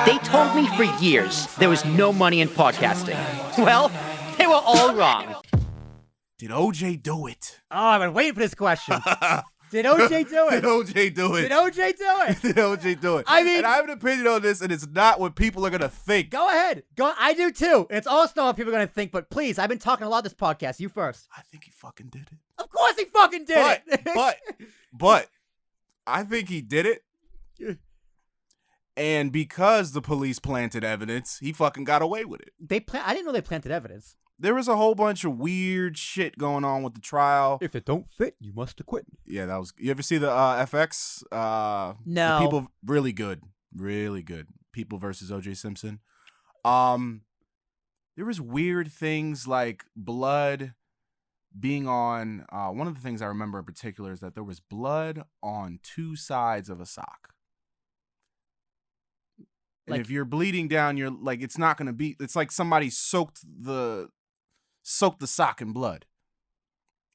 They told me for years there was no money in podcasting. Well, they were all wrong. Did OJ do it? Oh, I've been waiting for this question. Did OJ do it? Did OJ do it? Did OJ do it? Did OJ do it? I mean, and I have an opinion on this, and it's not what people are gonna think. Go ahead. I do too. It's also not what people are gonna think, but please, I've been talking a lot this podcast. You first. I think he fucking did it. Of course he fucking did it. But I think he did it. And because the police planted evidence, he fucking got away with it. I didn't know they planted evidence. There was a whole bunch of weird shit going on with the trial. If it don't fit, you must acquit. Yeah, that was. You ever see the FX? No. The People, really good, really good. People versus O.J. Simpson. There was weird things like blood being on. One of the things I remember in particular is that there was blood on two sides of a sock. And if you're bleeding down, you're like, it's not gonna be. It's like somebody soaked the sock in blood.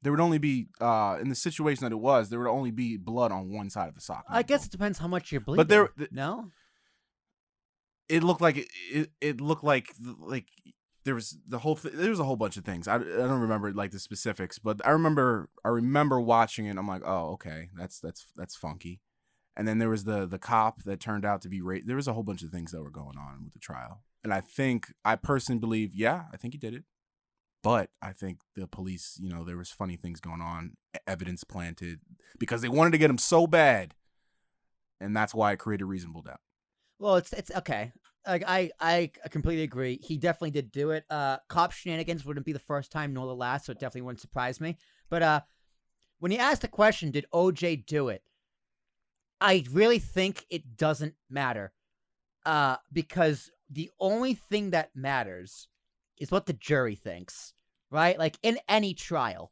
There would only be in the situation that it was, there would only be blood on one side of the sock. I guess it depends how much you're bleeding. But no. It looked like it looked like there was the whole there was a whole bunch of things. I don't remember like the specifics, but I remember watching it. And I'm like, oh, okay, that's funky. And then there was the cop that turned out to be there was a whole bunch of things that were going on with the trial. And I personally believe, I think he did it. But I think the police, there was funny things going on, evidence planted, because they wanted to get him so bad. And that's why it created reasonable doubt. Well, it's okay. I completely agree. He definitely did do it. Cop shenanigans wouldn't be the first time nor the last, so it definitely wouldn't surprise me. But when you ask the question, did OJ do it? I really think it doesn't matter, because the only thing that matters is what the jury thinks, right? Like in any trial,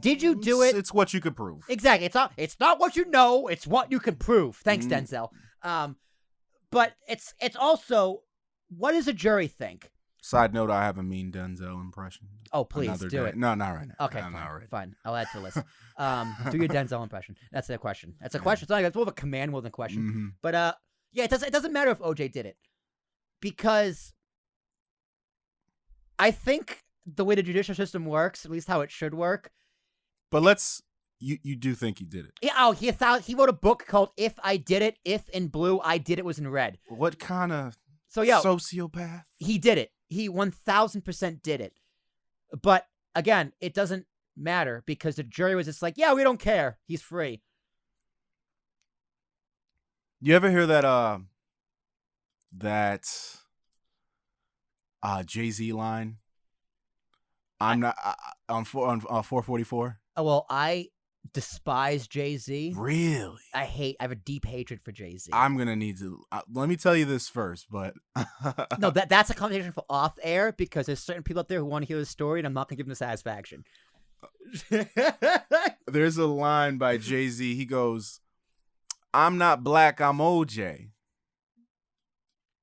did you do it? It's what you could prove. Exactly. It's not what you know. It's what you can prove. Thanks, Denzel. But it's also, what does a jury think? Side note: I have a mean Denzel impression. Oh, please do it. No, not right now. Okay, fine. I'll add to the list. Do your Denzel impression. That's the question. That's a question. It's more of a command more than a question. Mm-hmm. But it doesn't matter if OJ did it, because I think the way the judicial system works, at least how it should work. But you do think he did it? Yeah. Oh, he wrote a book called "If I Did It." If in blue, I did it was in red. What kind of sociopath? He did it. He 1000% did it. But again, it doesn't matter because the jury was just like, yeah, we don't care. He's free. You ever hear that Jay-Z line? I'm not on 444. Oh, well, I despise Jay-Z. Really? I have a deep hatred for Jay-Z. I'm gonna need to let me tell you this first, but no, that's a conversation for off air, because there's certain people out there who want to hear the story, and I'm not gonna give them the satisfaction. There's a line by Jay-Z. He goes, "I'm not black, I'm OJ."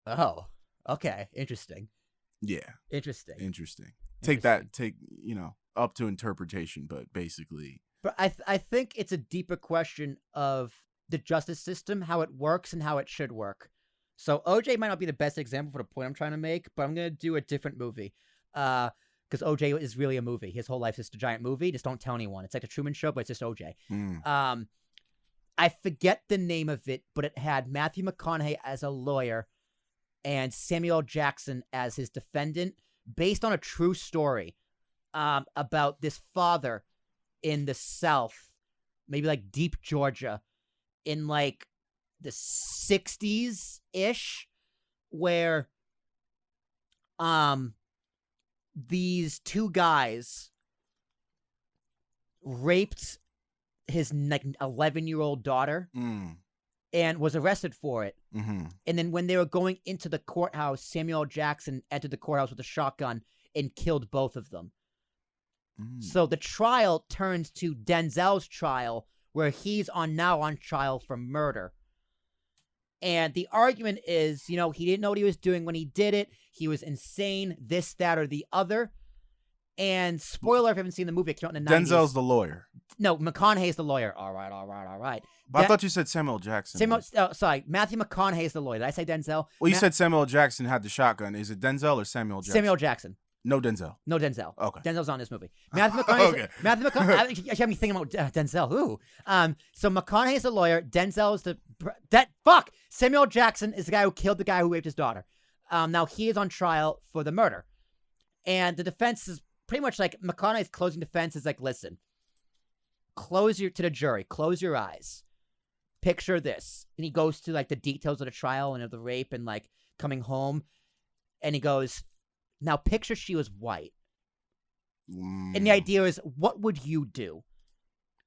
Oh, okay, interesting. Yeah, interesting. Take up to interpretation, but basically. But I think it's a deeper question of the justice system, how it works and how it should work. So OJ might not be the best example for the point I'm trying to make, but I'm going to do a different movie. Because OJ is really a movie. His whole life is just a giant movie. Just don't tell anyone. It's like the Truman Show, but it's just OJ. I forget the name of it, but it had Matthew McConaughey as a lawyer and Samuel L. Jackson as his defendant, based on a true story about this father in the South, maybe like deep Georgia, in like the 60s-ish, where these two guys raped his 11-year-old daughter and was arrested for it. Mm-hmm. And then when they were going into the courthouse, Samuel L. Jackson entered the courthouse with a shotgun and killed both of them. So the trial turns to Denzel's trial, where he's now on trial for murder. And the argument is, he didn't know what he was doing when he did it. He was insane, this, that, or the other. And spoiler if you haven't seen the movie, it came out in the 90s. Denzel's the lawyer. No, McConaughey's the lawyer. All right. But I thought you said Samuel Jackson. Matthew McConaughey's the lawyer. Did I say Denzel? Well, you said Samuel Jackson had the shotgun. Is it Denzel or Samuel Jackson? Samuel Jackson. No Denzel. No Denzel. Okay. Denzel's on this movie. Matthew McConaughey. Okay. Matthew McConaughey. I have me thinking about Denzel. Ooh. So McConaughey's the lawyer. Denzel's the Samuel Jackson is the guy who killed the guy who raped his daughter. Now he is on trial for the murder, and the defense is pretty much like McConaughey's closing defense is like, listen, close your eyes, picture this, and he goes to like the details of the trial and of the rape and like coming home, and he goes, now picture she was white. And the idea is, what would you do?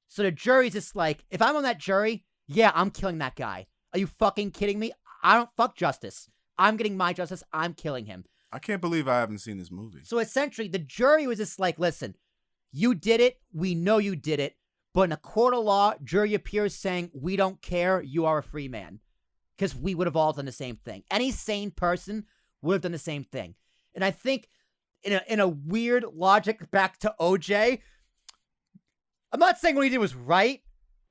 So the jury's just like, if I'm on that jury, yeah, I'm killing that guy. Are you fucking kidding me? I don't fuck justice. I'm getting my justice. I'm killing him. I can't believe I haven't seen this movie. So essentially, the jury was just like, listen, you did it. We know you did it. But in a court of law, jury appears saying, we don't care. You are a free man. Because we would have all done the same thing. Any sane person would have done the same thing. And I think in a weird logic back to OJ, I'm not saying what he did was right,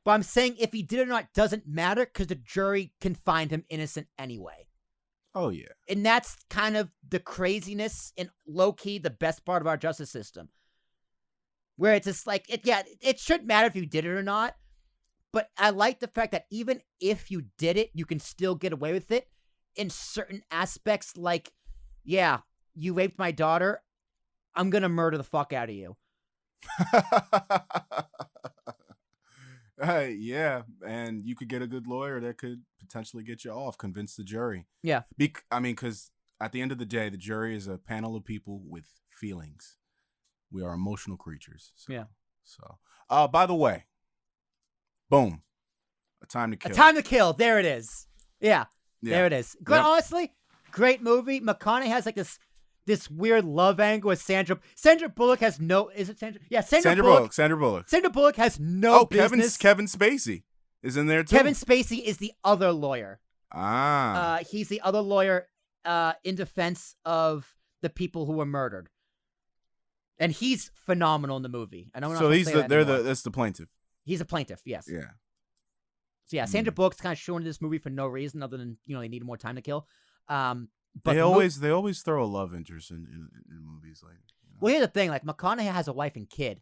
but I'm saying if he did it or not doesn't matter because the jury can find him innocent anyway. Oh, yeah. And that's kind of the craziness and low-key the best part of our justice system. Where it's just like, it shouldn't matter if you did it or not. But I like the fact that even if you did it, you can still get away with it in certain aspects. Like, yeah, you raped my daughter. I'm going to murder the fuck out of you. Yeah, and you could get a good lawyer that could potentially get you off, convince the jury. Yeah. Because at the end of the day, the jury is a panel of people with feelings. We are emotional creatures. So, yeah. So, by the way, boom, A Time to Kill. A Time to Kill. There it is. Yeah. There it is. Yep. Honestly, great movie. McConaughey has like this weird love angle with Sandra. Sandra Bullock has no. Is it Sandra? Yeah, Sandra Bullock. Sandra Bullock. Sandra Bullock has no business. Kevin Spacey is in there too. Kevin Spacey is the other lawyer. Ah. He's the other lawyer in defense of the people who were murdered, and he's phenomenal in the movie. I know. So that's the plaintiff. He's a plaintiff. Yes. Yeah. So yeah, Sandra Bullock's kind of shown in this movie for no reason other than they needed more time to kill. But they always throw a love interest in movies, like. Well, here's the thing: like McConaughey has a wife and kid,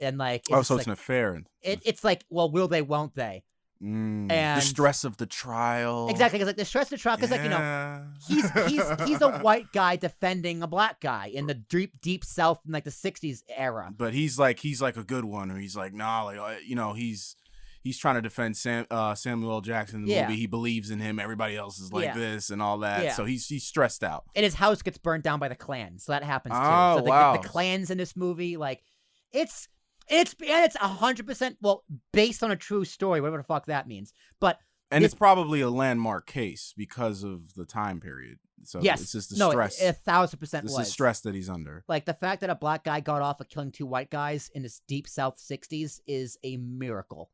and like it's an affair. It's like, well, will they? Won't they? And the stress of the trial. Exactly, because like the stress of the trial, because he's a white guy defending a black guy in the deep South in like the '60s era. But he's like a good one, or he's like he's trying to defend Samuel Jackson in the movie. He believes in him. Everybody else is like this and all that. Yeah. So he's stressed out. And his house gets burned down by the Klan. So that happens too. Oh, so the Klans in this movie, like it's 100% based on a true story, whatever the fuck that means. And it's probably a landmark case because of the time period. So it's just the stress. 1,000% was. It's the stress that he's under. Like the fact that a black guy got off of killing two white guys in this deep South '60s is a miracle.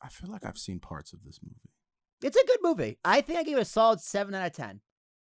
I feel like I've seen parts of this movie. It's a good movie. I think I gave it a solid 7 out of 10.